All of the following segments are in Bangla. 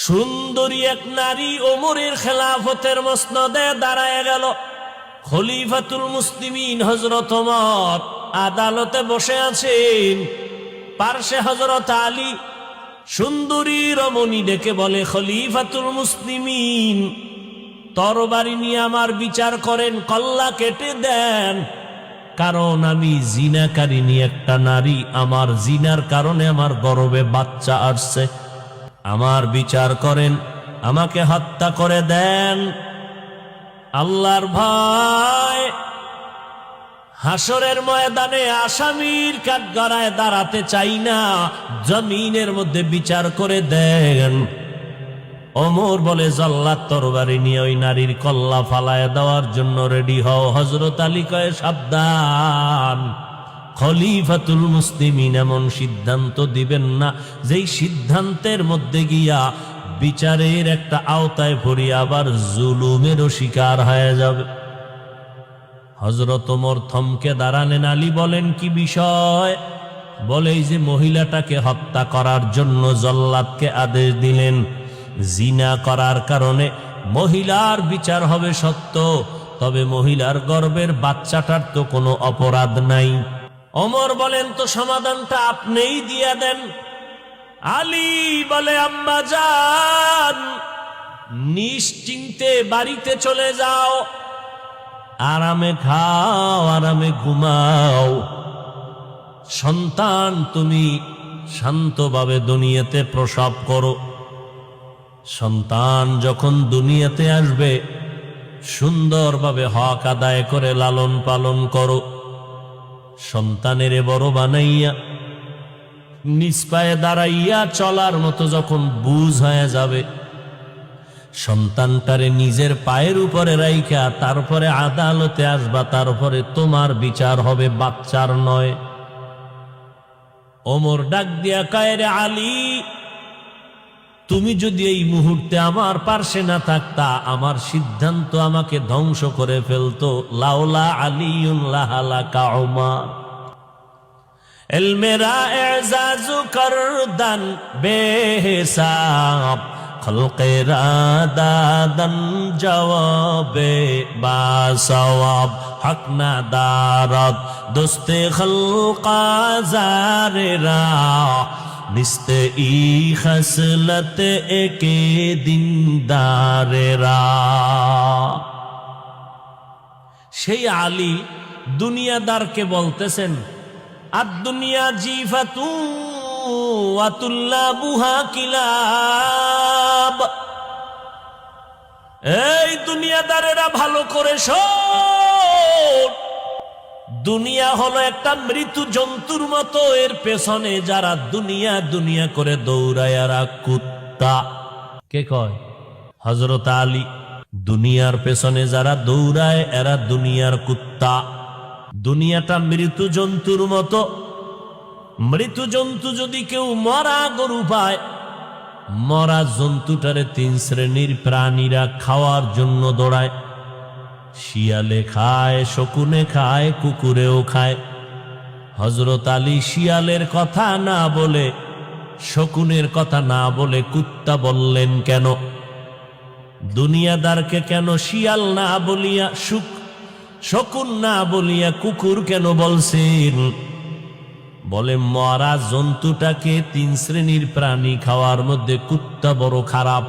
সুন্দরী এক নারী ওমরের খেলাফতের মসনদে দাঁড়ায় গেল। খলিফাতুল মুসলিমিন হযরত ওমর আদালতে বসে আছেন। পার্শ্বে হযরত আলী সুন্দরী রমণী ডেকে বলে, খলিফাতুল মুসলিমিন, তরবারি নিয়ে আমার বিচার করেন, কল্লা কেটে দেন, কারণ আমি জিনাকারিনী একটা নারী, আমার জিনার কারণে আমার গর্ভে বাচ্চা আসছে, আমার বিচার করেন, আমাকে হত্যা করে দেন। আল্লাহর ভয়, হাসরের ময়দানে আসামির কাঠগড়ায় দাঁড়াতে চাই না, জমিনের মধ্যে বিচার করে দেন। ওমর বলে, জল্লাদ তরবারি নিয়ে ওই নারীর কল্লা ফালায় দেওয়ার জন্য রেডি হও। হযরত আলী কয়, সাবধান, খলিফাতুল মুসলিমিন এমন সিদ্ধান্ত দিবেন না যেই সিদ্ধান্তের মধ্যে গিয়া বিচারের একটা আওতায় পড়ি আবার জুলুমেরও শিকার হয়ে যাবে। হযরত ওমর থমকে দাঁড়ালেন। আলী বলেন, কি বিষয়? বলে, এই যে মহিলাটাকে হত্যা করার জন্য জল্লাদকে আদেশ দিলেন, জিনা করার কারণে মহিলার বিচার হবে সত্য, তবে মহিলার গর্ভের বাচ্চাটার তো কোনো অপরাধ নাই। ওমর বলেন, তো সমাধানটা আপনিই দিয়ে দেন। আলী বলে, আম্মা জান, নিশ্চিন্তে বাড়িতে চলে যাও, আরামে খাও, আরামে ঘুমাও, সন্তান তুমি শান্তভাবে দুনিয়াতে প্রসব করো। সন্তান যখন দুনিয়াতে আসবে সুন্দরভাবে হক আদায় করে লালন পালন করো। সন্তানের বড় বানাইয়া নিজ পায়ে দাঁড়াইয়া চলার মতো যখন বুঝ হয়ে যাবে, সন্তানটারে নিজের পায়ের উপরে রাইখা তারপরে আদালতে আসবা, তারপরে তোমার বিচার হবে, বাচ্চার নয়। ওমর ডাক দিয়া কয়, রে আলী, তুমি যদি এই মুহূর্তে আমার পার্শ্বে না থাকতা, আমার সিদ্ধান্ত আমাকে ধ্বংস করে ফেলতো। লাউলা আলিউন লাহালাকা উমর। ইলমেরা ইজাজু করদান বেহিসাব, খলকেরা দাদান জওয়াবে বাসওয়াব, হক না দারদ দোস্তে খলকা জারেরা, নিস্তে ই খসলত একে দিনদারেরা। সেই আলী দুনিয়াদারকে বলতেছেন, আদ দুনিয়া জিফাতু ওয়া তুল্লাবুহা কিলাব। এই দুনিয়াদারেরা ভালো করে শোন, দুনিয়া হলো একটা মৃত্যু জন্তুর মতো, এর পেছনে যারা দুনিয়া দুনিয়া করে দৌড়ায় এরা কুত্তা। কে কয়? হযরত আলী। দুনিয়ার পেছনে যারা দৌড়ায় এরা দুনিয়ার কুত্তা। দুনিয়াটা মৃত্যু জন্তুর মতো। মৃত্যু জন্তু যদি কেউ মরা গরু পায়, মরা জন্তুটারে 3 শ্রেণীর প্রাণীরা খাওয়ার জন্য দৌড়ায়। শিয়ালে খায়, শকুনে খায়, কুকুরেও খায়। হযরত আলী শিয়ালের কথা না বলে, শকুনের কথা না বলে কুত্তা বললেন কেন? দুনিয়াদারকে কেন শিয়াল না বলিয়া শকুন না বলিয়া কুকুর কেন বলছেন? বলে, মরা জন্তুটাকে 3 শ্রেণীর প্রাণী খাওয়ার মধ্যে কুত্তা বড় খারাপ।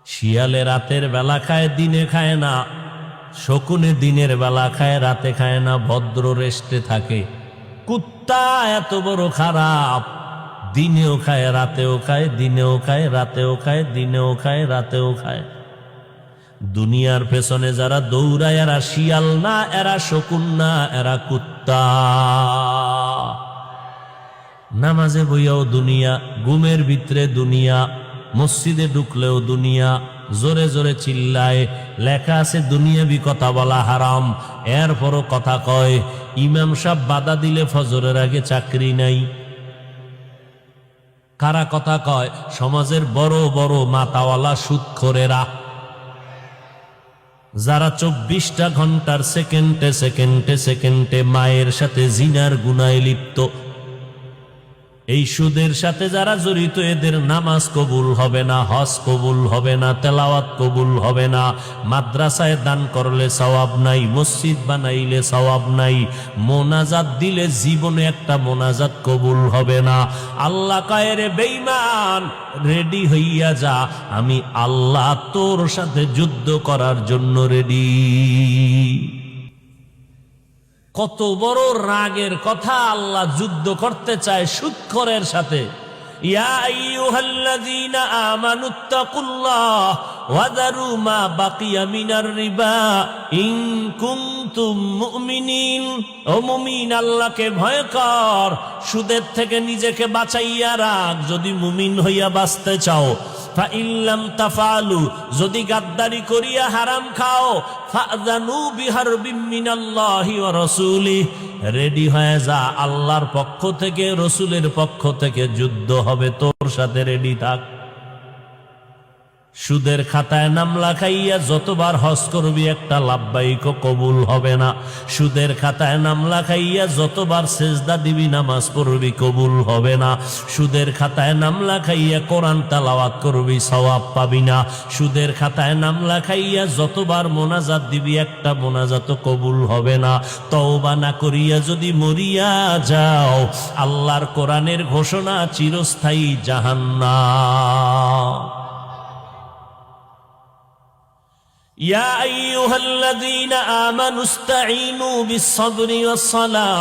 শিয়ালে রাতের বেলা খায়, দিনে খায় না। শকুনে দিনের বেলা খায়, রাতে খায় না, ভদ্র রেস্টে থাকে। কুত্তা এত বড় খারাপ, দিনেও খায়, রাতেও খায়, দিনেও খায়, রাতেও খায়, দিনেও খায়, রাতেও খায়। দুনিয়ার পেছনে যারা দৌড়ায় এরা শিয়াল না, এরা শকুন না, এরা কুত্তা। নামাজে বইয়াও দুনিয়া, ঘুমের ভিতরে দুনিয়া, মসজিদে ঢুকলেও দুনিয়া, জোরে জোরে চিল্লায়, লেখা আছে দুনিয়াবি কথা বলা হারাম, এরপরও কথা কয়। ইমাম সাহেব বাধা দিলে ফজরের আগে চাকরি নাই। কারা কথা কয়? সমাজের বড় বড় মাতাওয়ালা সুদখোরেরা, যারা 24টা ঘন্টার সেকেন্ডে সেকেন্ডে সেকেন্ডে মায়ের সাথে জিনার গুনায় লিপ্ত। এই সুদের সাথে যারা জড়িত এদের নামাজ কবুল হবে না, হজ কবুল হবে না, তেলাওয়াত কবুল হবে না, মাদ্রাসায় দান করলে সওয়াব নাই, মসজিদ বানাইলে সওয়াব নাই, মোনাজাত দিলে জীবনে একটা মোনাজাত কবুল হবে না। আল্লাহ কয় রে বেঈমান, রেডি হইয়া যা, আমি আল্লাহ তোর সাথে যুদ্ধ করার জন্য রেডি। কত বড় রাগের কথা, আল্লাহ যুদ্ধ করতে চায় সুদখোরের সাথে। ইয়া আইয়ুহাল্লাযীনা আমানুত্তাকুল্লাহ ওয়া যারু মা বাকিয়া মিনার রিবা ইন কুনতুম মুমিনিন। ও মুমিন, আল্লাহকে ভয় কর, সুদের থেকে নিজেকে বাঁচাইয়া রাখ যদি মুমিন হইয়া বাঁচতে চাও। ফাইল্লাম তাফালু, যদি গাদ্দারি করিয়া হারাম খাও, ফাযানু বিহারবিম মিনাল্লাহি ওয়া রাসূলিহি, রেডি হয়ে যা, আল্লাহর পক্ষ থেকে রসুলের পক্ষ থেকে যুদ্ধ হবে, তোর সাথে রেডি থাক। সুদের খাতায় নাম লেখাইয়া যতবার হজ করবি একটা লাব্বাইক কবুল হবে না। সুদের খাতায় নাম লেখাইয়া যতবার সেজদা দিবি নামাজ পড়বি কবুল হবে না। সুদের খাতায় নাম লেখাইয়া কোরআন তেলাওয়াত করবি সওয়াব পাবি না। সুদের খাতায় নাম লেখাইয়া যতবার মোনাজাত দিবি একটা মোনাজাত কবুল হবে না। তওবা না করিয়া যদি মরিয়া যাও, আল্লাহর কোরআনের ঘোষণা চিরস্থায়ী জাহান্নাম। ইয়া আইয়ুহাল্লাযীনা আমানুস্তাঈনু বিস-সাবরি ওয়াস-সালাহ,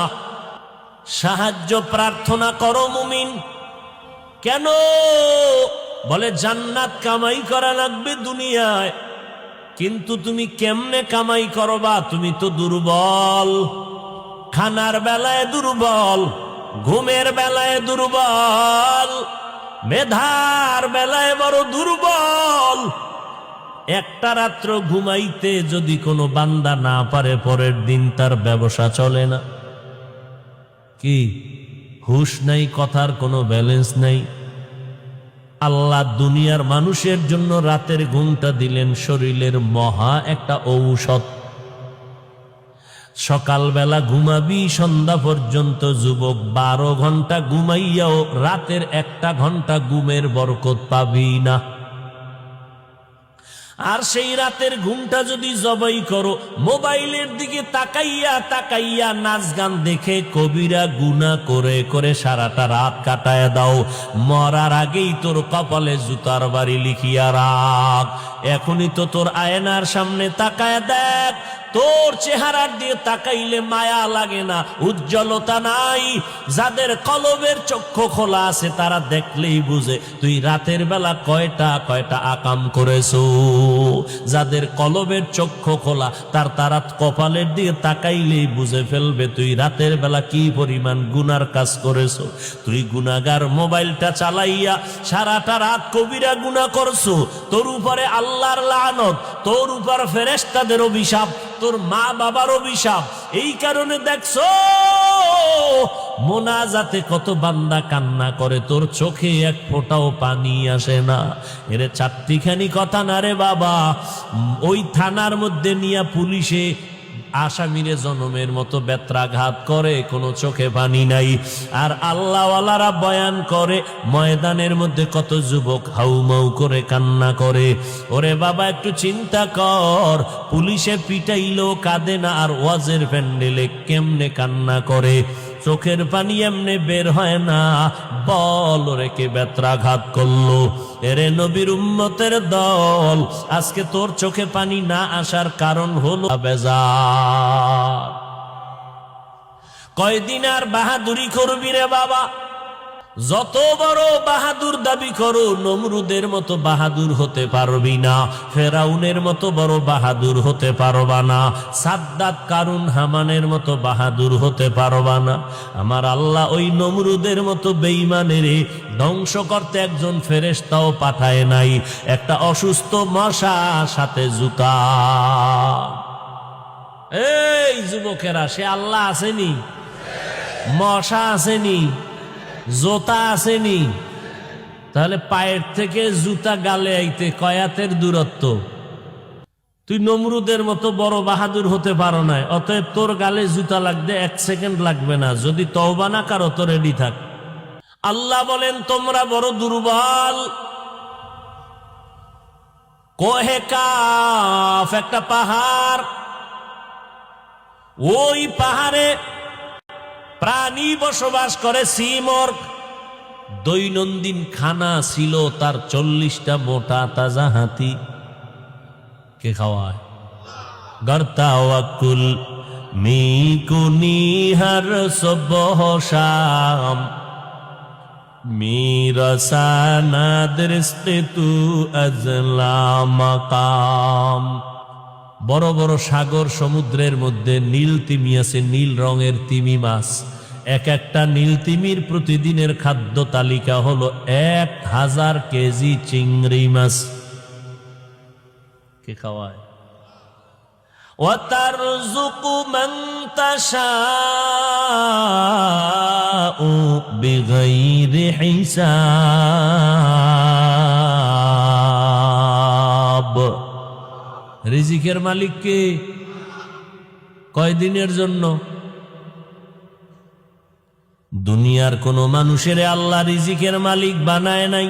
সাহায্য প্রার্থনা করো মুমিন। কেন? বলে জান্নাত কামাই করা লাগবে দুনিয়ায়, কিন্তু তুমি কেমনে কামাই করবা? তুমি তো দুর্বল, খানার বেলায় দুর্বল, ঘুমের বেলায় দুর্বল, মেধার বেলায় বড় দুর্বল। একটা রাত্র ঘুমাইতে যদি কোনো বান্দা না পারে, পরের দিন তার ব্যবসা চলে না। কি হুশ নাই, কথার কোনো ব্যালেন্স নাই। আল্লাহ দুনিয়ার মানুষের জন্য রাতের ঘুমটা দিলেন শরীরের মহা একটা ঔষধ। সকালবেলা ঘুমাবি সন্ধ্যা পর্যন্ত, যুবক 12 ঘন্টা ঘুমাইয়াও রাতের 1 ঘন্টা ঘুমের বরকত পাবি না। আর সেই রাতের ঘুমটা যদি জবাই করো, মোবাইলের দিকে তাকাইয়া তাকাইয়া নাচ গান দেখে কবিরা গুনাহ করে করে সারাটা রাত কাটায় দাও, মরার আগেই তোর কপালে জুতার বাড়ি লিখিয়া রাখ। এখনই তো তোর আয়নার সামনে তাকায় দেখ, তোর চেহারার দিয়ে তাকাইলে মায়া লাগে না, উজ্জ্বলতা নাই। যাদের কলবের চক্ষু খোলা আছে তারা দেখলেই বুঝে তুই রাতের বেলা কয়টা কয়টা আকাম করেছো। যাদের কলবের চক্ষু খোলা তারা কপালের দিকে তাকাইলেই বুঝে ফেলবে তুই রাতের বেলা কি পরিমাণ গুনার কাজ করেছো। তুই গুনাহগার, মোবাইলটা চালাইয়া সারাটা রাত কবিরা গুনাহ করছো, তোর উপরে আল্লাহর লানত, তোর উপর ফেরেশতাদের অভিশাপ, তোর মা বাবার অভিশাপ। এই কারণে দেখছো মোনাজাতে কত বান্দা কান্না করে, তোর চোখে এক ফোঁটাও পানি আসে না। এরে চারটিখানি কথা না রে বাবা। ওই থানার মধ্যে নিয়ে পুলিশে আসামিরে জনমের মতো বেত্রাঘাত করে, কোনো চোখে পানি নাই। আর আল্লাহওয়ালারা বয়ান করে, ময়দানের মধ্যে কত যুবক হাউমাউ করে কান্না করে। ওরে বাবা একটু চিন্তা কর, পুলিশে পিটাইলো কাঁদে না, আর ওয়াজের প্যান্ডেলে কেমনে কান্না করে। চোখের পানি এমনে বের হয় না, বল ওরে কে বেত্রাঘাত করলো। এরে নবীর উম্মতের দল, আজকে তোর চোখে পানি না আসার কারণ হলো বেজার। কয়দিন আর বাহাদুরি করবি রে বাবা? যত বড় বাহাদুর দাবি করো, নমরুদের মতো বাহাদুর হতে পারবি না, ফেরাউনের মতো বড় বাহাদুর হতে পারবা না, সাদ্দাত কারুন হামানের মতো বাহাদুর হতে পারবা না। আমার আল্লাহ ওই নমরুদের মতো বেঈমানের ধ্বংস করতে একজন ফেরেশতাও পাঠায় নাই, একটা অসুস্থ মশা সাথে জুতা। এই যুবকেরা, সে আল্লাহ আসেনি? মশা আসেনি? জোতা আসেনি? তাহলে পায়ের থেকে জুতা গালে আইতে কয়াতের দূরত্ব। তুই নমরুদের মতো বড় বাহাদুর হতে পারো না, অতএব তোর গালে জুতা লাগতে 1 সেকেন্ড লাগবে না। যদি তওবা না করো তো রেডি থাক। আল্লাহ বলেন তোমরা বড় দুর্বল। কোহে কাফ একটা পাহাড়, ওই পাহাড়ে প্রাণী বসবাস করে, সিমর। দৈনন্দিন খানা ছিল তার 40টা মোটা তাজা হাতি। কে খাওয়ায়? গর্তা ওয়াকুল মিকুনি হর সুবহ শাম, মিরসানা দৃষ্টি তু আজলা মাকাম। বড় বড় সাগর সমুদ্রের মধ্যে নীল তিমি আছে, নীল রঙের তিমি মাছ। এক একটা নীল তিমির প্রতিদিনের খাদ্য তালিকা হলো 1000 কেজি চিংড়ি মাছ। কে খাওয়ায়? ওয়াতারযুকু মান তাশাউ বিগাইরি হিসাব। রিজিকের মালিক কে? কয়দিনের জন্য? দুনিয়ার কোন মানুষের আল্লাহ রিজিকের মালিক বানায় নাই।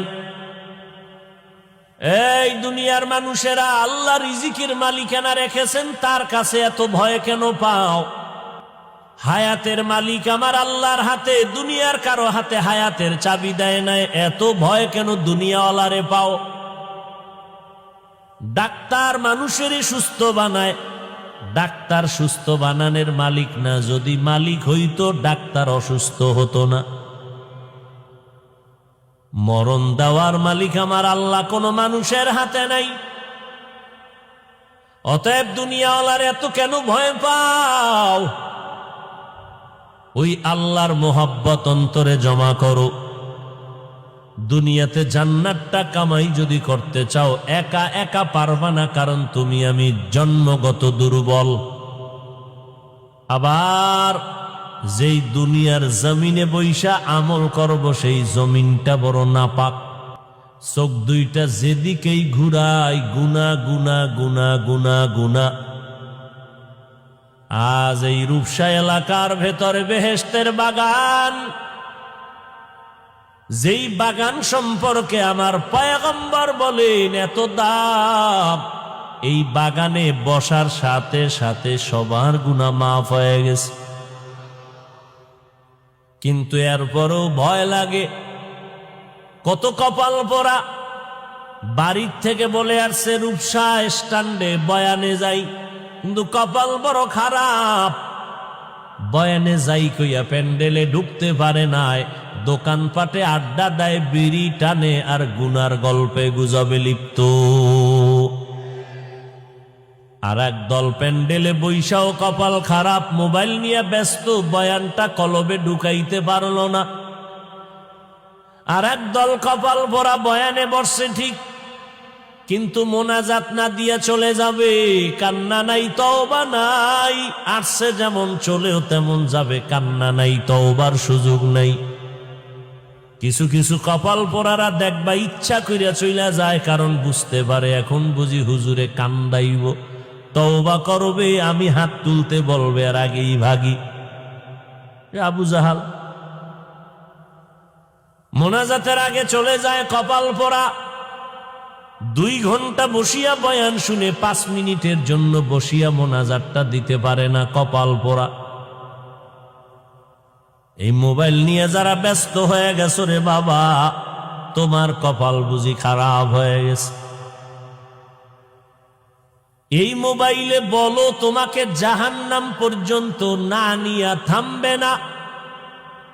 এই দুনিয়ার মানুষেরা আল্লাহ রিজিকের মালিকানা রেখেছেন, তার কাছে এত ভয় কেন পাও? হায়াতের মালিক আমার আল্লাহর হাতে, দুনিয়ার কারো হাতে হায়াতের চাবি দেয় নাই, এত ভয় কেন দুনিয়াওয়ালারে পাও? ডাক্তার মানুষেরই সুস্থ বানায়, ডাক্তার সুস্থ বানানোর মালিক না। যদি মালিক হইতো ডাক্তার অসুস্থ হতো না। মরণ দেওয়ার মালিক আমার আল্লাহ, কোন মানুষের হাতে নাই। অতএব দুনিয়াওয়ালার এত কেন ভয় পাও? ওই আল্লাহর মোহাব্বত অন্তরে জমা করো। দুনিয়াতে জান্নাতটা কামাই যদি করতে চাও, একা একা পারবা না, কারণ তুমি আমি জন্মগত দুর্বল। আবার যেই দুনিয়ার জমিনে বৈশা আমল করব, সেই জমিনটা বড় নাপাক। চোখ দুইটা যেদিকেই ঘুরাই, গুনা গুনা গুনা গুনা গুনা। আজ এই রূপসা এলাকার ভেতরে বেহেশতের বাগান, যেই বাগান সম্পর্কে আমার পয়গম্বর বলেন এত দাম, এই বাগানে বসার সাথে সাথে সবার গুনাহ মাফ হয়ে গেছে। কিন্তু এরপরও ভয় লাগে। কত কপাল পোড়া বাড়ির থেকে বলে আসছে রূপসা স্ট্যান্ডে বয়ানে যাই, কিন্তু কপাল বড় খারাপ। বয়ানে যাই কইয়া প্যান্ডেলে ঢুকতে পারে নাই, দোকানপাটে আড্ডা দেয়, বিড়ি টানে, আর গুনার গল্পে গুজবে লিপ্ত। আর একদল প্যান্ডেলে বৈশাও কপাল খারাপ, মোবাইল নিয়ে ব্যস্ত, বয়ানটা কলবে ঢুকাইতে পারল না। আর একদল কপাল ভরা বয়ানে বসছে ঠিক, কিন্তু মোনাজাত না দিয়া চলে যাবে। কান্না নাই তওবা নাই, আসছে যেমন চলেও তেমন যাবে। কান্না নাই তওবার সুযোগ নাই। কিছু কিছু কপাল পোড়ারা দেখবা ইচ্ছা কইরা চইলা যায়, কারণ বুঝতে পারে এখন বুঝি হুজুরে কান্দাইব, তওবা করবে, আমি হাত তুলতে বলবে, আর আগেই ভাগি। আবু জাহাল মোনাজাতের আগে চলে যায় কপাল পোড়া। 2 ঘন্টা বসিয়া বয়ান শুনে 5 মিনিটের জন্য বসিয়া মোনাজাতটা দিতে পারে না কপাল পোড়া। এই মোবাইল নিয়ে যারা ব্যস্ত হয়ে গেছো রে বাবা, তোমার কপাল বুঝি খারাপ হয়ে গেছে। এই মোবাইলে বলো তোমাকে জাহান্নাম পর্যন্ত না নিয়া থামবে না।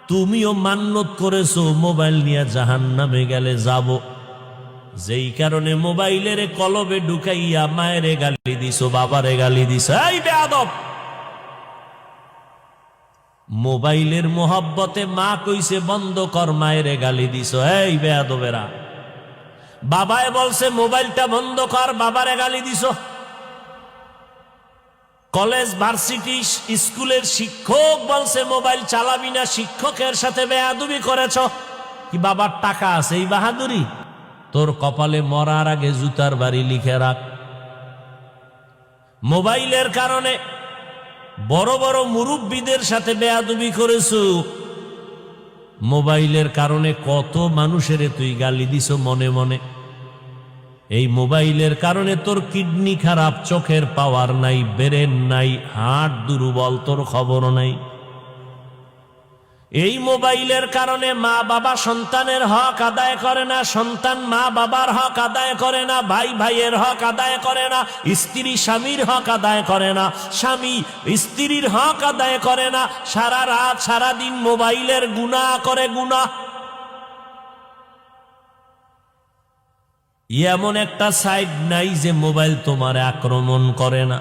তুমিও মান্যত করেছো মোবাইল নিয়ে জাহান্নামে গেলে যাব, যেই কারণে মোবাইলের কলবে ঢুকাইয়া মায়েরে গালি দিছো, বাবারে গালি দিছো। এই বেয়াদব, মোবাইলের মোহাব্বতে মা কইছে বন্ধ কর, মায়েরে গালি দিছো। এই বেয়াদবেরা, বাবায় বলছে মোবাইলটা বন্ধ কর, বাবারে গালি দিছো। কলেজ ভার্সিটি স্কুলের শিক্ষক বলছে মোবাইল চালাবি না, শিক্ষকের সাথে বেয়াদবি করেছ। কি বাবার টাকা আছে এই বাহাদুরি? তোর কপালে মরার আগে জুতার বাড়ি লিখে রাখ। মোবাইলের কারণে বড় বড় মুরব্বীদের সাথে বেয়াদবি করেছো। মোবাইলের কারণে কত মানুষের তুই গালি দিছ মনে মনে। এই মোবাইলের কারণে তোর কিডনি খারাপ, চোখের পাওয়ার নাই, ব্রেন নাই, হার্ট দুর্বল, তোর খবর নাই। এই মোবাইলের কারণে মা বাবা সন্তানের হক আদায় করে না, সন্তান মা বাবার হক আদায় করে না, ভাই ভাইয়ের হক আদায় করে না, স্ত্রী স্বামীর হক আদায় করে না, স্বামী স্ত্রীর হক আদায় করে না, সারা রাত সারা দিন মোবাইলের গুনাহ করে গুনাহ। এমন একটা সাইড নাই যে মোবাইল তোমার আক্রমণ করে না।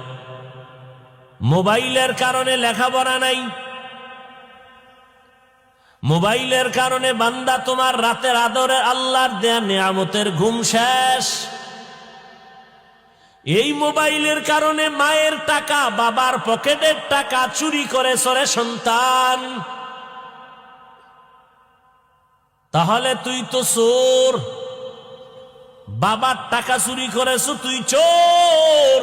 মোবাইলের কারণে লেখাপড়া নাই, মোবাইলের কারণে বান্দা তোমার রাতের আদরে আল্লাহর দেয়া নিয়ামতের ঘুম শেষ। এই মোবাইলের কারণে মায়ের টাকা, বাবার পকেটের টাকা চুরি করে সরে সন্তান। তাহলে তুই তো চোর, বাবার টাকা চুরি করেছ, তুই চোর।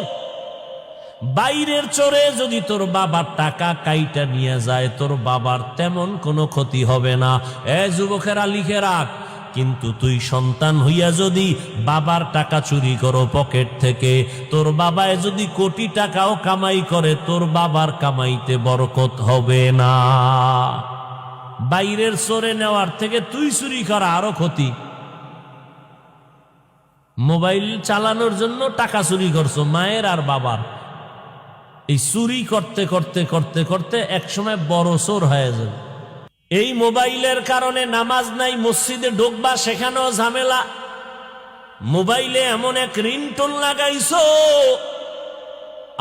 বাইরের চোরে যদি তোর বাবার টাকা কাইটা নিয়ে যায়, তোর বাবার তেমন কোনো ক্ষতি হবে না। যুবকেরা লিখে রাখ, কিন্তু তুই সন্তান হইয়া যদি বাবার টাকা চুরি করো পকেট থেকে, তোর বাবায় যদি কোটি টাকাও কামাই করে, তোর বাবার কামাইতে বরকত হবে না। বাইরের চোরে নেওয়ার থেকে তুই চুরি করা আরো ক্ষতি। মোবাইল চালানোর জন্য টাকা চুরি করছো মায়ের আর বাবার, এই চুরি করতে করতে করতে করতে একসময় বড় চোর হয়ে যাবে। এই মোবাইলের কারণে নামাজ নাই, মসজিদে ঢুকবা সেখানেও ঝামেলা। মোবাইলে এমন এক রিংটোন লাগাইছো,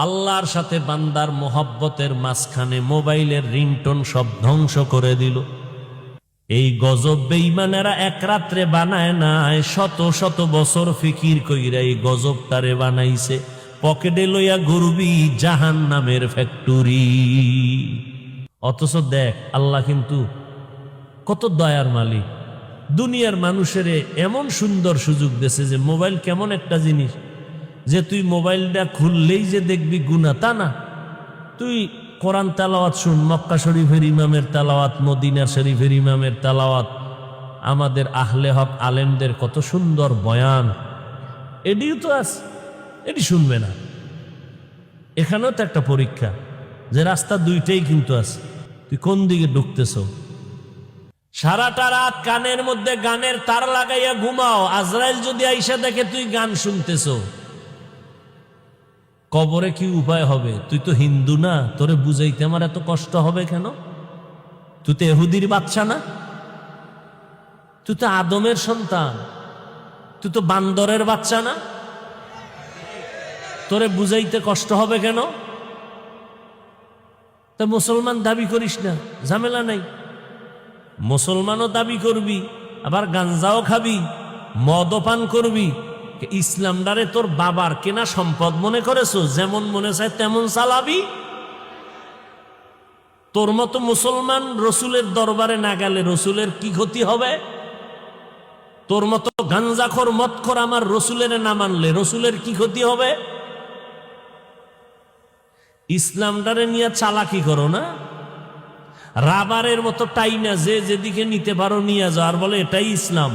আল্লাহর সাথে বান্দার মোহাব্বতের মাঝখানে মোবাইলের রিংটোন সব ধ্বংস করে দিল। এই গজব বেঈমানেরা এক রাত্রে বানায় নাই, শত শত বছর ফিকির কইরা এই গজবটারে বানাইছে। পকেটে লইয়া ঘুরবি জাহান্নামের ফ্যাক্টরি। অথচ দেখ আল্লাহ কিন্তু কত দয়ার মালিক, দুনিয়ার মানুষের এমন সুন্দর সুযোগ দিয়েছে যে মোবাইল কেমন একটা জিনিস যে তুই মোবাইলটা খুললেই যে দেখবি গুনাহ তা না। তুই কোরআন তেলাওয়াত শুন, মক্কা শরীফের ইমামের তেলাওয়াত, মদিনা শরীফের ইমামের তেলাওয়াত, আমাদের আহলে হক আলেমদের কত সুন্দর বয়ান, এটিও তো আছে, এটি শুনবে না। এখানেও তো একটা পরীক্ষা যে রাস্তা দুইটাই কিন্তু আছে, তুই কোন দিকে ঢুকতেছ। সারাটা রাত কানের মধ্যে গানের তার লাগাইয়া ঘুমাও, আজরাইল যদি আইসা দেখে তুই গান শুনতেছ, কবরে কি উপায় হবে? তুই তো হিন্দু না, তোরে বুঝাইতে আমার এত কষ্ট হবে কেন? তুই তো ইহুদির বাচ্চা না, তুই তো আদমের সন্তান, তুই তো বান্দরের বাচ্চা না, তোরে বুঝাইতে কষ্ট হবে কেন? তা মুসলমান দাবি করিস না, ঝামেলা নাই। মুসলমানও দাবি করবি, আবার গাঞ্জাও খাবি, মদও পান করবি। ইসলামটারে তোর বাবার কেনা সম্পদ মনে করেছো, যেমন মনে চায় তেমন চালাবি। তোর মতো মুসলমান রসুলের দরবারে না গেলে রসুলের কি ক্ষতি হবে? তোর মতো গাঞ্জাখোর মদখোর আমার রসুলের না মানলে রসুলের কি ক্ষতি হবে? ইসলামটারে নিয়ে চালাকি করো না, রাবারের মতো টাইনা যে যেদিকে নিতে পারো নিয়ে যাও, আর বলে এটাই ইসলাম।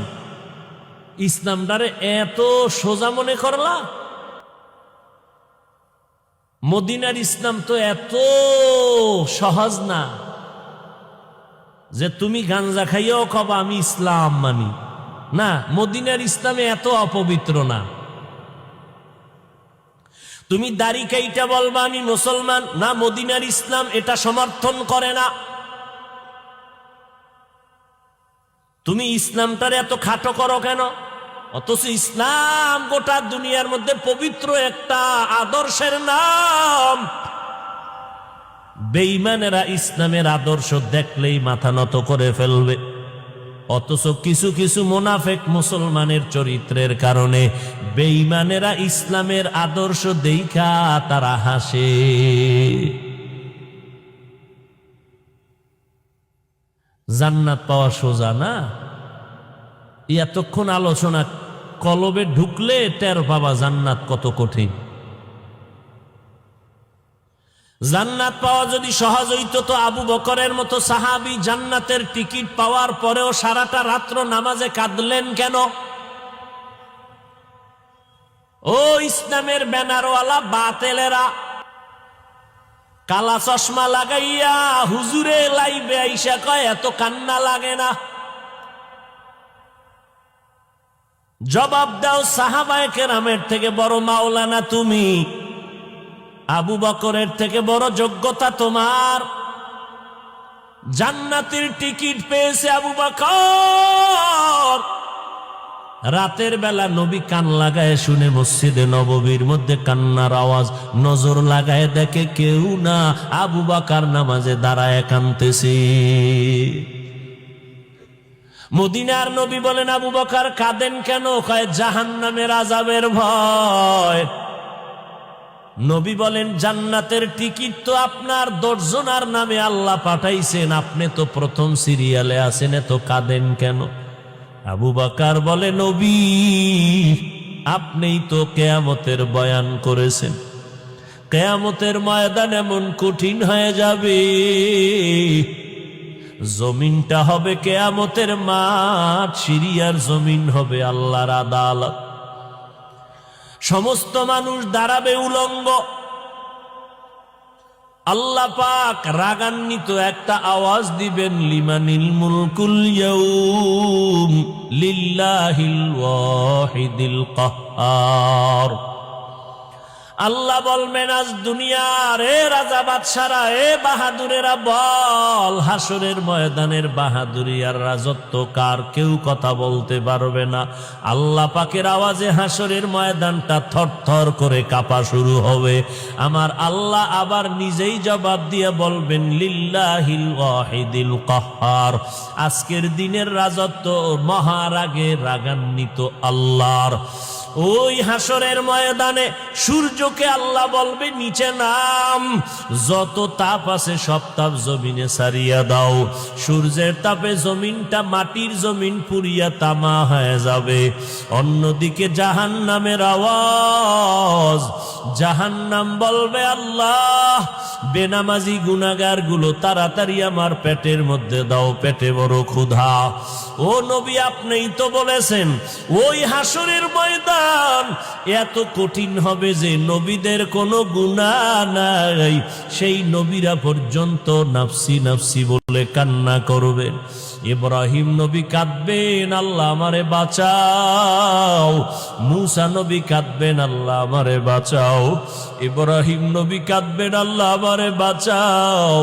ইসলামটারে এত সোজা মনে করলা? মদিনার ইসলাম তো এত সহজ না যে তুমি গাঞ্জা খাইয়াও কবা আমি ইসলাম মানি। না, মদিনার ইসলামে এত অপবিত্র না। তুমি দাড়ি কাইটা বলবা আমি মুসলমান, না, মদিনার ইসলাম এটা সমর্থন করে না। তুমি ইসলামটারে এত খাটো করো কেন? অথচ ইসলাম গোটা দুনিয়ার মধ্যে পবিত্র একটা আদর্শের নাম। বেঈমানেরা ইসলামের আদর্শ দেখলেই মাথা নত করে ফেলবে। অথচ কিছু কিছু মুনাফিক মুসলমানের চরিত্রের কারণে বেঈমানেরা ইসলামের আদর্শ দেখা তারা হাসে। জান্নাত পাওয়া সোজা না, এতক্ষণ আলোচনা কলবে ঢুকলে টের পাবা জান্নাত কত কঠিন। জান্নাত পাওয়া যদি সহজ হইতো তো আবু বকরের মতো সাহাবী জান্নাতের টিকিট পাওয়ার পরেও সারাটা রাত্র নামাজে কাঁদলেন কেন? ও ইসলামের ব্যানারওয়ালা বাতেলেরা, কালা চশমা লাগাইয়া হুজুরে লাইবে আইসা কয় এত কান্না লাগে না। জবাব দাও, সাহাবায়ে কেরামের থেকে বড় মাওলানা তুমি, আবু বকরের থেকে বড় যোগ্যতা তোমার। জান্নাতের টিকিট পেয়েছে আবু বকর। রাতের বেলা নবী কান লাগায় শুনে মসজিদে নববীর মধ্যে কান্নার আওয়াজ, নজর লাগায় দেখে কেউ না, আবু বকর নামাজে দাঁড়ায় কাঁদতেছে। মদিনার নবী বলেন আবু বকর কাঁদেন কেন? কয় জাহান্নামের আযাবের ভয়। নবী বলেন জান্নাতের টিকিট তো আপনার দর্জনার নামে আল্লাহ পাঠাইছেন, আপনি তো প্রথম সিরিয়ালে আছেন, এত কাঁদেন কেন? আবু বকর বলে নবী আপনিই তো কিয়ামতের বয়ান করেছেন, কিয়ামতের ময়দান এমন কঠিন হয়ে যাবে, জমিনটা হবে কিয়ামতের মাঠ, সিরিয়ার জমিন হবে আল্লাহর আদালত। সমস্ত মানুষ দাঁড়াবে উলঙ্গ। আল্লাহ পাক রাগান্বিত একটা আওয়াজ দিবেন, লিমানিল মুলকুল ইয়াউম লিল্লাহিল ওয়াহিদিল কাহ্হার। আল্লাহ বলবেন আজ দুনিয়ার এ রাজা বাদশারা, এ বাহাদুরেরা বল, হাসরের ময়দানের বাহাদুরি আর রাজত্ব কার? কেউ কথা বলতে পারবে না। আল্লাহ পাকের আওয়াজে হাসরের ময়দানটা থরথর করে কাঁপা শুরু হবে। আমার আল্লাহ আবার নিজেই জবাব দিয়ে বলবেন লিল্লাহিল ওয়াহিদিল কাহ্হার। আজকের দিনের রাজত্ব মহারাগে রাগান্বিত আল্লাহর। ওই হাসরের ময়দানে সূর্যকে আল্লাহ বলবে নিচে নাম, যত তাপ আছে সব তাপ জমিনে ছাড়িয়া দাও। সূর্যের তাপে জমিনটা মাটির জমিন পুড়িয়া তামা হয়ে যাবে। অন্যদিকে জাহান্নামের আওয়াজ, জাহান্নাম বলবে আল্লাহ বেনামাজি গুনাহগার গুলো তাড়াতাড়ি আমার পেটের মধ্যে দাও, পেটে বড় ক্ষুধা। ও নবী আপনিই তো বলেছেন ওই হাসরের ময়দান এত কঠিন হবে যে নবীদের কোনো গুনাহ নাই, সেই নবীরা পর্যন্ত নাফসি নাফসি বলে কান্না করবেন। ইব্রাহিম নবী কাঁদবেন আল্লাহ আমারে বাঁচাও, মূসা নবী কাঁদবেন আল্লাহ আমারে বাঁচাও, ইব্রাহিম নবী কাঁদবেন আল্লাহ আমারে বাঁচাও,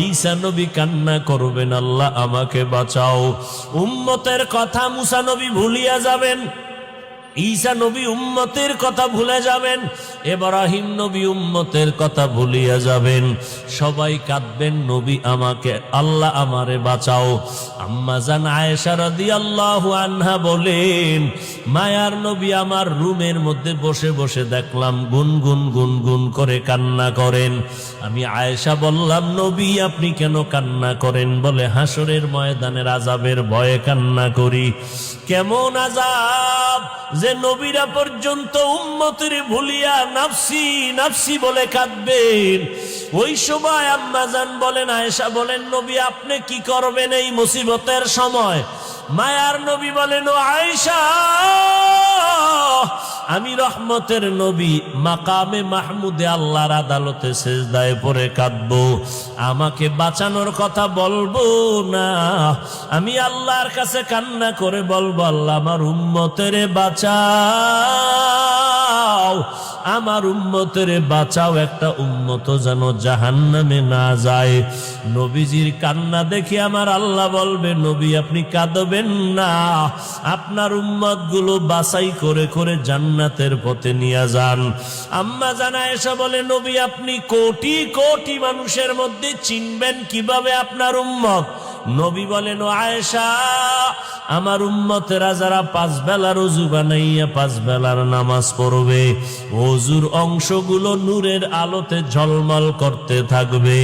ঈসা নবী কান্না করবেন আল্লাহ আমাকে বাঁচাও। উম্মতের কথা মূসা নবী ভুলিয়া যাবেন, ঈসা নবী উম্মতের কথা ভুলে যাবেন, ইব্রাহিম নবী উম্মতের কথা ভুলিয়া যাবেন। সবাই কাঁদবেন নবী আমাকে, আল্লাহ আমারে বাঁচাও। আম্মা জান আয়েশা রাদিয়াল্লাহু আনহা বলেন মায়ার নবী আমার রুমের মধ্যে বসে বসে দেখলাম গুনগুন গুনগুন করে কান্না করেন। আমি আয়েশা বললাম নবী আপনি কেন কান্না করেন? বলে হাসরের ময়দানের আযাবের ভয়ে কান্না করি। কেমন আযাব যে নবীরা পর্যন্ত উম্মতের ভুলিয়া নাফসি নাফসি বলে কাঁদবেন। ওই সময় আম্মা জান বলেন আয়েশা বলেন নবী আপনি কি করবেন এই মুসিবতের সময়? মায়ার নবী বলেন ও আয়েশা আমি রহমতের নবী মাকামে মাহমুদে আল্লাহর আদালতে সেজদায় পড়ে কাঁদবো, আমাকে বাঁচানোর কথা বলবো না, আমি আল্লাহর কাছে কান্না করে বলবো আল্লাহ আমার উম্মতের বাঁচাও, আমার উম্মতের বাঁচাও, একটা উম্মত যেন জাহান্নামে না যায়। নবীজির কান্না দেখে আমার আল্লাহ বলবে নবী আপনি কাঁদবেন না, আপনার উম্মত গুলো বাছাই করে করে জান্নাতের পথে নিয়ে যান। আম্মা জান আয়েশা বলে নবী আপনি কোটি কোটি মানুষের মধ্যে চিনবেন কিভাবে আপনার উম্মত? নবী বলেন ও আয়েশা আমার উম্মতেরা যারা 5 বেলার ওযু বানাইয়া 5 বেলার নামাজ পড়বে, ওযুর অংশগুলো নূরের আলোতে ঝলমল করতে থাকবে,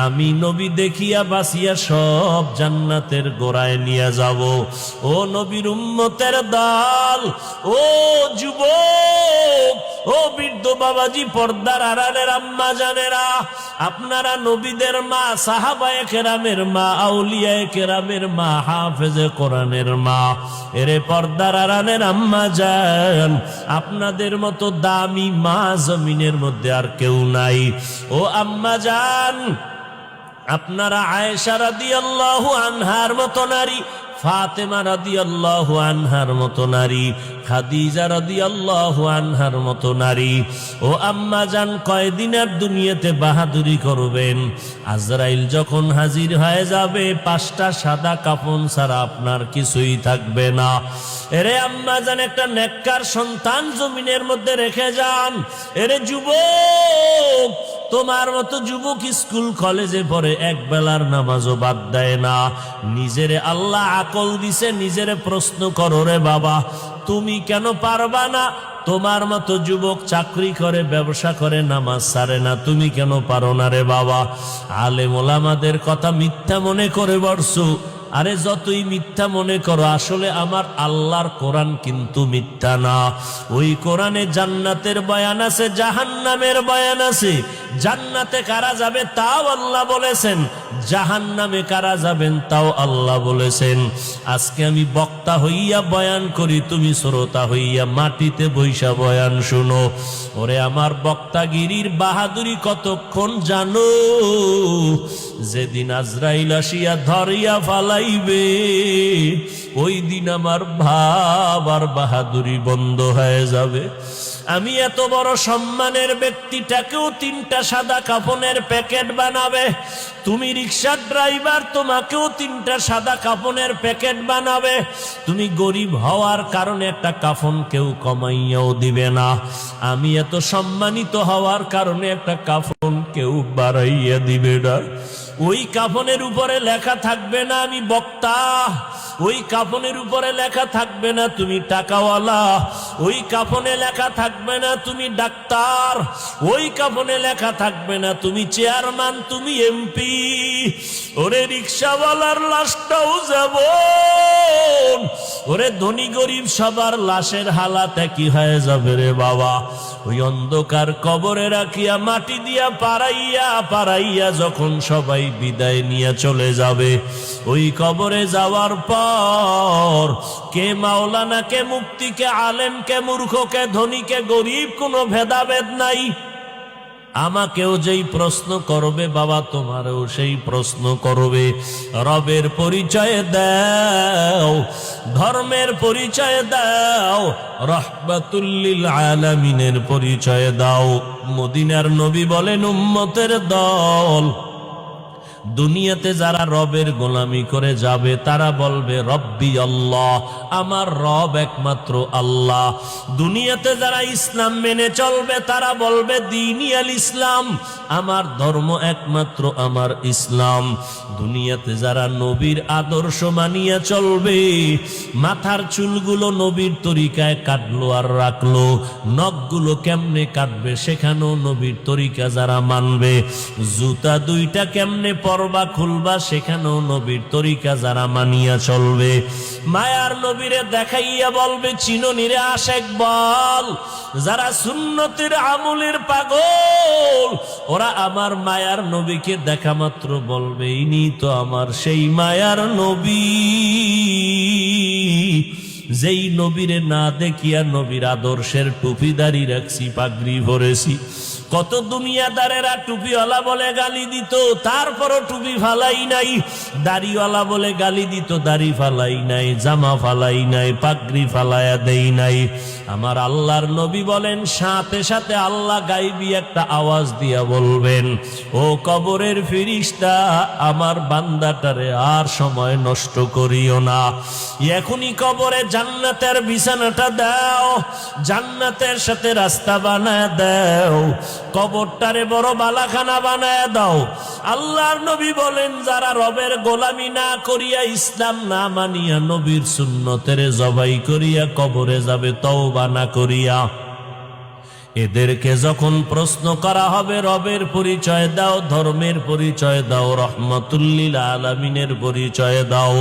আমি নবী দেখিয়া বাসিয়া সব জান্নাতের গোড়ায় নিয়ে যাব। ও নবীর উম্মতের দল, ও যুবক, ও বৃদ্ধ বাবাজি, পর্দার আড়ালের আম্মা জানেরা, আপনারা নবীদের মা, সাহাবায়ে কেরামের মা, আউলিয়ায়ে কেরামের মা, হাফেজে কোরআনের মা, এরে পর্দার আড়ালের আম্মা জান, আপনাদের মতো দামি মা জমিনের মধ্যে আর কেউ নাই। ও আম্মা জান, আপনারা আয়েশা রাদিয়াল্লাহু আনহার মতো নারী, ফাতেমা রাদিয়াল্লাহু আনহার মতো নারী, খাদিজা রাদিয়াল্লাহু আনহার মতো নারী। ও আম্মা জান, কয়দিনের দুনিয়াতে বাহাদুরি করবেন? আজরাইল যখন হাজির হয়ে যাবে, 5টা সাদা কাফন ছাড়া আপনার কিছুই থাকবে না। এরে আম্মা জান, একটা নেককার সন্তান জমিনের মধ্যে রেখে যান। এরে যুবক, তোমার মতো যুবক স্কুল কলেজে পড়ে, এক বেলার নামাজও বাদ দেয় না। নিজেরে আল্লাহ আকল দিছে, নিজেরে প্রশ্ন করো রে বাবা, তুমি কেন পারবা না? তোমার মতো যুবক চাকরি করে, ব্যবসা করে, নামাজ ছাড়ে না, তুমি কেন পারো না রে বাবা? আলেম ওলামাদের কথা মিথ্যা মনে করে বসছো। আরে যতই মিথ্যা মনে করো, আসলে আমার আল্লাহর কোরআন কিন্তু মিথ্যা না। ওই কোরআনে জান্নাতের বয়ান আছে, জাহান্নামের বয়ান আছে। জান্নাতে কারা যাবে তাও আল্লাহ বলেছেন, জাহান্নামে কারা যাবেন তাও আল্লাহ বলেছেন। আজকে আমি বক্তা হইয়া বয়ান করি, তুমি শ্রোতা হইয়া মাটিতে বৈশা বয়ান শুনো। ওরে আমার বক্তাগিরির বাহাদুরি কতক্ষণ জানো? যেদিন আজরাইল আসিয়া ধরিয়া ফালাইবে, ওই দিন আমার ভাব আর বাহাদুরি বন্ধ হয়ে যাবে। আমি এত বড় সম্মানের ব্যক্তিটাকেও 3টা সাদা কাফনের প্যাকেট বানাবে। তুমি রিকশার ড্রাইভার, তোমাকেও 3টা সাদা কাফনের প্যাকেট বানাবে। তুমি গরিব হওয়ার কারণে একটা কাফন কেউ কমাইয়াও দিবে না। আমি এত সম্মানিত হওয়ার কারণে একটা কাফন কেউ বাড়াইয়া দিবে না। ওই কাফনের উপরে লেখা থাকবে না আমি বক্তা, ওই কাফনের উপরে লেখা থাকবে না তুমি টাকাওয়ালা, ওই কাফনে লেখা থাকবে না তুমি ডাক্তার, ওই কাফনে লেখা থাকবে না তুমি চেয়ারম্যান, তুমি এমপি। ওরে রিকশাওয়ালার লাশটাও যাব, ওরে ধনী গরিব সবার লাশের হালাত একই হয়ে যাবে রে বাবা। ওই অন্ধকার কবরে রাখিয়া মাটি দিয়া পাড়াইয়া পাড়াইয়া যখন সবাই বিদায় নিয়ে চলে যাবে, ওই কবরে যাওয়ার পর কে মাওলানা, কে মুফতি, কে আলেম, কে মূর্খ, কে ধনী, কে গরিব, কোনো ভেদাভেদ নাই। আমাকেও যেই প্রশ্ন করবে বাবা, তোমারও সেই প্রশ্ন করবে। রবের পরিচয় দাও, ধর্মের পরিচয় দাও, রাহমাতুল লিল আলামিনের পরিচয় দাও। মদিনার নবী বলেন, উম্মতের দল দুনিয়াতে যারা রবের গোলামি করে যাবে তারা বলবে রব্বি আল্লাহ, আমার রব একমাত্র আল্লাহ। দুনিয়াতে যারা ইসলাম মেনে চলবে তারা বলবে দীনি আল ইসলাম, আমার ধর্ম একমাত্র আমার ইসলাম। দুনিয়াতে যারা নবীর আদর্শ মানিয়া চলবে, মাথার চুলগুলো নবীর তরিকায় কাটলো আর রাখলো, নখগুলো কেমনে কাটবে সেখানেও নবীর তরিকা যারা মানবে, জুতা 2টা কেমনে পরবা খুলবা সেখানেও নবীর তরিকা যারা মানিয়া চলবে, মায়ার নবীরে দেখাইয়া বলবে চিননিরে আশেক বল। যারা সুন্নতের আমলের পাগল, ওরা আমার মায়ার নবীকে দেখা মাত্র বলবে ইনি তো আমার সেই মায়ার নবী, যেই নবীরে না দেখিয়া নবীর আদর্শের টুপিদারি রাখছি, পাগড়ি ভরেছি। কত দুনিয়াদারেরা টুপিওয়ালা বলে গালি দিত, তারপরও টুপি ফালাই নাই। দাড়িওয়ালা বলে গালি দিত, দাড়ি ফালাই নাই, জামা ফালাই নাই, পাগড়ি ফালাইয়া দেই নাই। আমার আল্লাহর নবী বলেন, সাথে সাথে আল্লাহ গাইবি একটা আওয়াজ দিয়া বলবেন, ও কবরের ফেরেশতা, আমার বান্দাটারে আর সময় নষ্ট করিও না, এখনই কবরে জান্নাতের বিছানাটা দাও, জান্নাতের সাথে রাস্তা বানায় দাও, কবরটারে বড় বালাখানা বানায় দাও। আল্লাহর নবী বলেন, যারা রবের গোলামি না করিয়া, ইসলাম না মানিয়া, নবীর সুন্নতের জবাই করিয়া কবরে যাবে তওবা না করিয়া, এদেরকে যখন প্রশ্ন করা হবে রবের পরিচয় দাও, ধর্মের পরিচয় দাও, রাহমাতুল লিল আলামিনের পরিচয় দাও,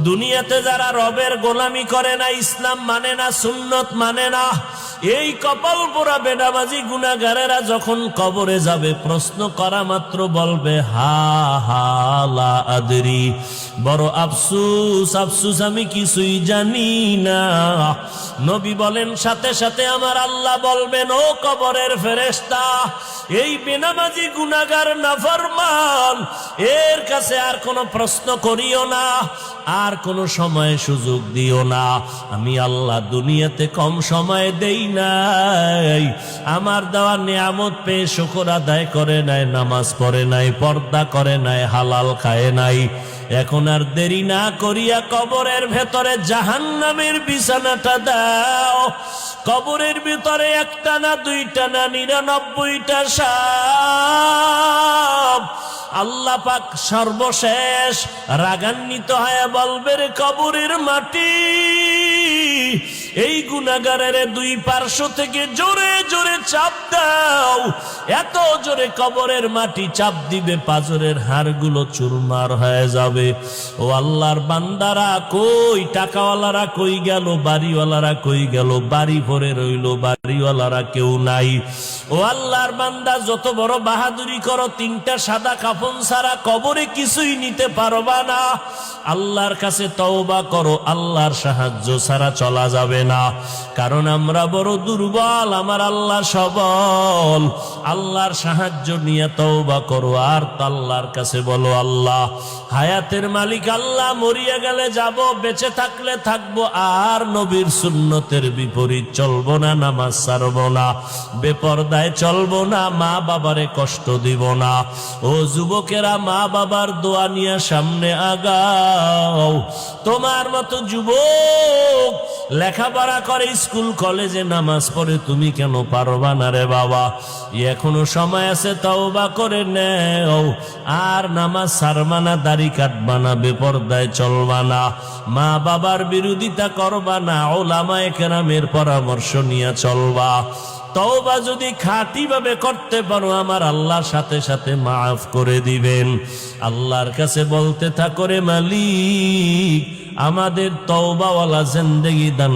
দুনিয়াতে যারা রবের গোলামি করে না, ইসলাম মানে না, সুন্নত মানে না, এই কপাল পোড়া বেনামাজি গুনাহগারেরা যখন কবরে যাবে, প্রশ্ন করা মাত্র বলবে হা হা লা আদরি, বড় আফসুস আফসুস, আমি কিছুই জানি না। নবী বলেন সাথে সাথে আমার আল্লাহ বলবেন, ও কবরের ফেরেশতা, এই বেনামাজি গুনাহগার নাফরমান এর কাছে আর কোনো প্রশ্ন করিও না, আর কোনো সময় সুযোগ দিও না। আমি আল্লাহ দুনিয়াতে কম সময় দেই নাই, আমার দেওয়া নিয়ামত পেয়ে শুকর আদায় করে নাই, নামাজ পড়ে নাই, পর্দা করে নাই, হালাল খায় নাই। এখন আর দেরি না করিয়া কবরের ভেতরে জাহান্নামের বিছানাটা দাও। কবরের ভিতরে একটা না, দুইটা না, 99টা সাপ। আল্লাহ পাক সর্বশেষ রাগান্বিত হয়ে বলবে, রে কবরের মাটি, এই গুনাহগারের দুই পার্শ্ব থেকে জোরে জোরে চাপ দাও। এত জোরে কবরের মাটি চাপ দিবে, পাজরের হাড়গুলো চুরমার হয়ে যাবে। ও আল্লাহর বান্দারা কই, টাকাওয়ালারা কই গেল, বাড়িওয়ালারা কই গেল? বাড়ি ভরে রইল, বাড়িওয়ালারা কেউ নাই। ও আল্লাহর বান্দা, যত বড় বাহাদুরি করো, 3টা সাদা কাফন ছাড়া কবরে কিছুই নিতে পারবা না। আল্লাহর কাছে তওবা করো, আল্লাহর সাহায্য ছাড়া চলা যাবে না। কারণ আমরা বড় দুর্বল, আমার আল্লাহ সবল। আল্লাহর সাহায্য নিয়ে তওবা করো, আর আল্লাহর কাছে বলো, আল্লাহ হায়াতের মালিক আল্লাহ, মরিয়া গেলে যাব, বেঁচে থাকলে থাকবো, আর নবীর সুন্নতের বিপরীত চলবো না, নামাজ ছাড়বো না, বেপরদায় চলবো না, মা বাবারে কষ্ট দিব না। ও যুবকেরা, মা বাবার দোয়া নিয়ে সামনে আগাও। তোমার মতো যুবক লেখাপড়া করে, স্কুল কলেজে নামাজ পড়ে, তুমি কেন পারবা না রে বাবা? এখনো সময় আছে, তওবা করে নেও। আর নামাজ ছাড়বা না, দাড়ি কাটবা না, বেপরদায় চলবা না, মা বাবার বিরোধিতা করবা না, উলামায়ে কেরামের পরামর্শ নিয়ে চলবা। তওবা যদি খাঁটি ভাবে করতে পারো, আমার আল্লাহর সাথে সাথে মাফ করে দিবেন। আল্লাহর কাছে বলতে থাকো, রে মালিক, আমাদের তওবাওয়ালা জিন্দেগি দান